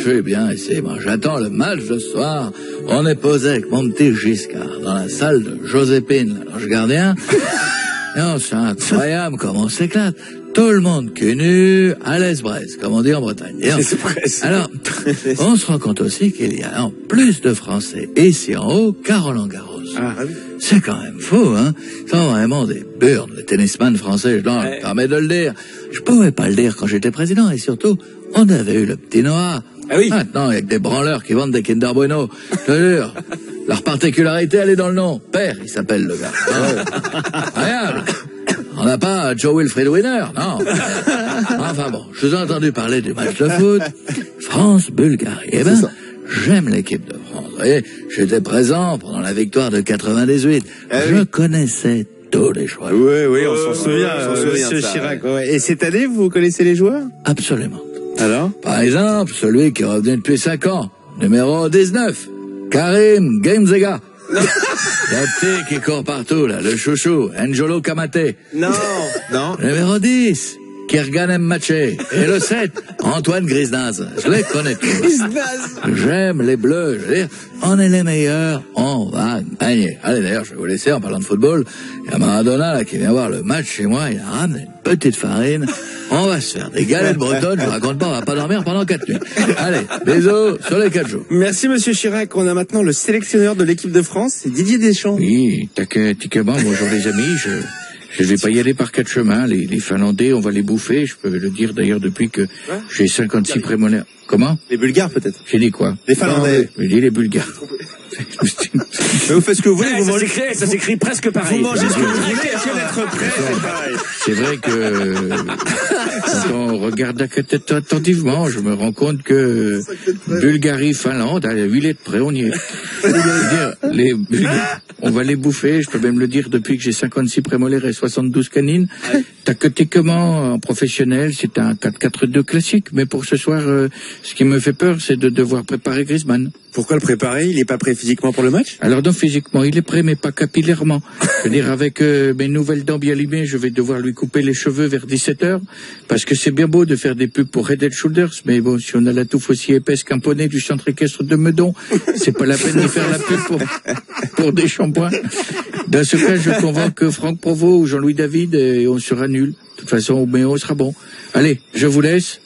je vais bien essayer. Moi, j'attends le match ce soir. On est posé avec mon petit Giscard dans la salle de Joséphine, l'ange gardien. Non, c'est incroyable comme on s'éclate. Tout le monde cul nu, à l'aise-braise, comme on dit en Bretagne. Alors, on se rend compte aussi qu'il y a plus de Français ici en haut qu'à Roland-Garros. Ah, oui. C'est quand même fou, hein. Ils sont vraiment des burnes, les tennisman français, je me permets de le dire. Je pouvais pas le dire quand j'étais président, et surtout, on avait eu le petit Noah. Ah oui. Maintenant, il y a que des branleurs qui vendent des Kinder Bueno. Je te jure. Leur particularité, elle est dans le nom. Père, il s'appelle le gars. Incroyable. On n'a pas Joe Wilfried Winner, non. Enfin bon, je vous ai entendu parler du match de foot. France-Bulgarie. Eh ben, j'aime l'équipe de France. Vous voyez, j'étais présent pendant la victoire de 98. Je connaissais tous les joueurs. Oui, on s'en souvient, Monsieur Chirac. Ouais. Et cette année, vous connaissez les joueurs? Absolument. Alors? Par exemple, celui qui est revenu depuis 5 ans, numéro 19, Karim Gamezega. Le petit qui court partout, là, le chouchou, N'Golo Kamate. Non. Numéro 10, Kirgan Mbappé. Et le 7, Antoine Griznaz. Je les connais tous. J'aime les Bleus. Je veux dire, on est les meilleurs, on va gagner. Allez, d'ailleurs, je vais vous laisser en parlant de football. Il y a Maradona, là, qui vient voir le match chez moi. Il a ramené une petite farine. On va se faire des galettes bretonnes. Je vous raconte pas, on va pas dormir pendant 4 nuits. Allez, bisous sur les 4 jours. Merci, Monsieur Chirac. On a maintenant le sélectionneur de l'équipe de France, c'est Didier Deschamps. Oui, tactiquement, bonjour les amis, je vais pas y aller par 4 chemins. Les Finlandais, on va les bouffer. Je peux le dire d'ailleurs depuis que j'ai 56 prémolaires. Comment? Les Bulgares, peut-être. J'ai dit quoi? Les Finlandais. J'ai dit les Bulgares. Mais vous faites ce que vous voulez, ça s'écrit presque pareil. Vous mangez ce que vous voulez, essayez d'être prêt, c'est pareil. C'est vrai que quand on regarde attentivement, je me rends compte que Bulgarie, Finlande, à 8 lettres près, on y est. Je veux dire, les Bulgares, on va les bouffer, je peux même le dire depuis que j'ai 56 prémolaires et 72 canines. Tactiquement, en professionnel, c'est un 4-4-2 classique, mais pour ce soir, ce qui me fait peur, c'est de devoir préparer Griezmann. Pourquoi le préparer? Il est pas prêt physiquement pour le match? Alors non, physiquement, il est prêt, mais pas capillairement. Je veux dire, avec mes nouvelles dents bien limées, je vais devoir lui couper les cheveux vers 17h, parce que c'est bien beau de faire des pubs pour Head & Shoulders, mais bon, si on a la touffe aussi épaisse qu'un poney du centre équestre de Meudon, c'est pas la peine de faire la pub pour des shampoings. Dans ce cas, je convoque Franck Provost ou Jean-Louis David et on sera nul. De toute façon, mais on sera bon. Allez, je vous laisse.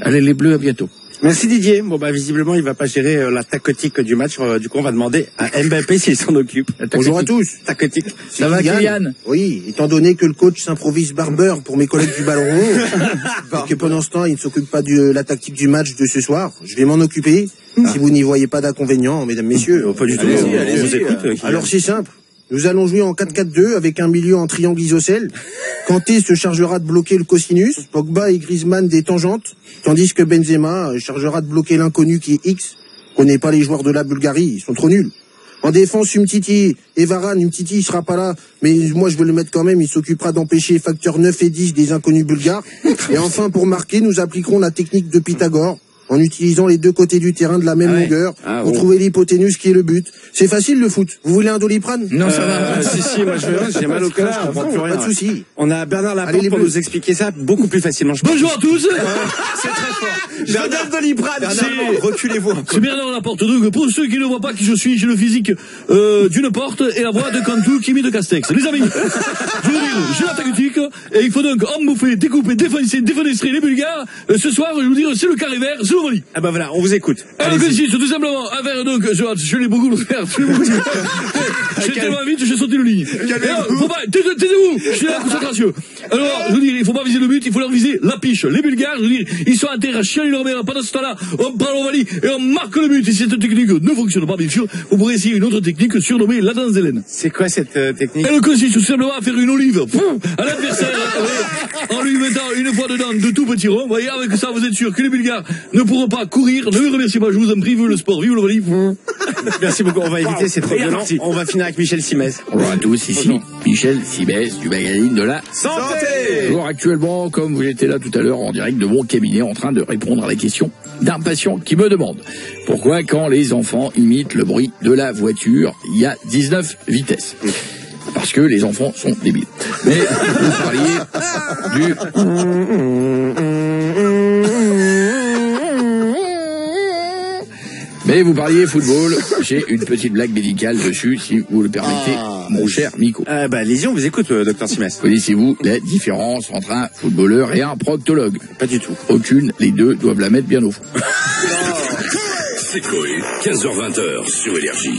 Allez, les Bleus, à bientôt. Merci Didier. Bon visiblement il va pas gérer la tactique du match. Du coup on va demander à Mbappé s'il s'en occupe. Bonjour à tous. Tactique. Ça va Kylian? Oui, étant donné que le coach s'improvise barbeur pour mes collègues du ballon rond, et que pendant ce temps il ne s'occupe pas de la tactique du match de ce soir, je vais m'en occuper. Si vous n'y voyez pas d'inconvénient, mesdames, messieurs. Pas du tout. On vous écoute. Alors c'est simple. Nous allons jouer en 4-4-2 avec un milieu en triangle isocèle. Kanté se chargera de bloquer le cosinus, Pogba et Griezmann des tangentes, tandis que Benzema chargera de bloquer l'inconnu qui est X. On n'est pas les joueurs de la Bulgarie, ils sont trop nuls. En défense, Umtiti et Varane, Umtiti il sera pas là, mais moi je veux le mettre quand même, il s'occupera d'empêcher facteurs 9 et 10 des inconnus bulgares. Et enfin, pour marquer, nous appliquerons la technique de Pythagore, en utilisant les deux côtés du terrain de la même longueur pour trouver l'hypoténuse qui est le but. C'est facile le foot. Vous voulez un Doliprane? Non, ça va. Si, moi j'ai mal au cœur, je comprends plus rien. Pas de souci. On a Bernard Laporte pour nous expliquer ça beaucoup plus facilement. Bonjour à tous. C'est très fort. Bernard Doliprane, reculez-vous un peu. C'est Bernard Laporte. Donc pour ceux qui ne voient pas qui je suis, j'ai le physique d'une porte et la voix de Cantou qui met de Castex. Les amis, je vous dis, j'ai la tactique et il faut donc embouffer, découper, défenestrer les Bulgares. Ce soir, je vous dis, c'est le carré vert, c'est l'Ovalie. Ah bah voilà, on vous écoute. Alors que si, tout simplement, à faire donc, je l'ai beaucoup faire, j'ai tellement vite, j'ai sauté le ligne. Faut pas, taisez-vous, je suis à la concentration. Alors, je veux dire, il faut pas viser le but, il faut leur viser la piche. Les Bulgares, je veux dire, ils sont intérêts à chialer leur mère. Pendant ce temps-là, on prend l'Ovalie et on marque le but. Et si cette technique ne fonctionne pas, bien sûr, vous pourrez essayer une autre technique surnommée la danse d'Hélène. C'est quoi cette technique? Elle consiste tout simplement à faire une olive à l'adversaire en lui mettant une fois dedans de tout petits ronds. Vous voyez, avec ça, vous êtes sûr que les Bulgares ne pourront pas courir. Ne me remerciez pas, je vous en prie, vive le sport, vive l'Ovalie. Merci beaucoup, on va éviter, c'est trop violent. On va finir avec Michel Simès. Bonjour à tous, ici Michel Simès du magazine de la Santé. Toujours actuellement, comme vous étiez là tout à l'heure en direct de mon cabinet en train de répondre à la question d'un patient qui me demande pourquoi quand les enfants imitent le bruit de la voiture, il y a 19 vitesses. Parce que les enfants sont débiles. Mais vous parliez du... Mais vous parliez football, j'ai une petite blague médicale dessus, si vous le permettez, mon cher Miko. Allez-y, on vous écoute, docteur Simès. Connaissez-vous la différence entre un footballeur et un proctologue? Pas du tout. Aucune, les deux doivent la mettre bien au fond. C'est Coé, 15h-20h sur Énergie.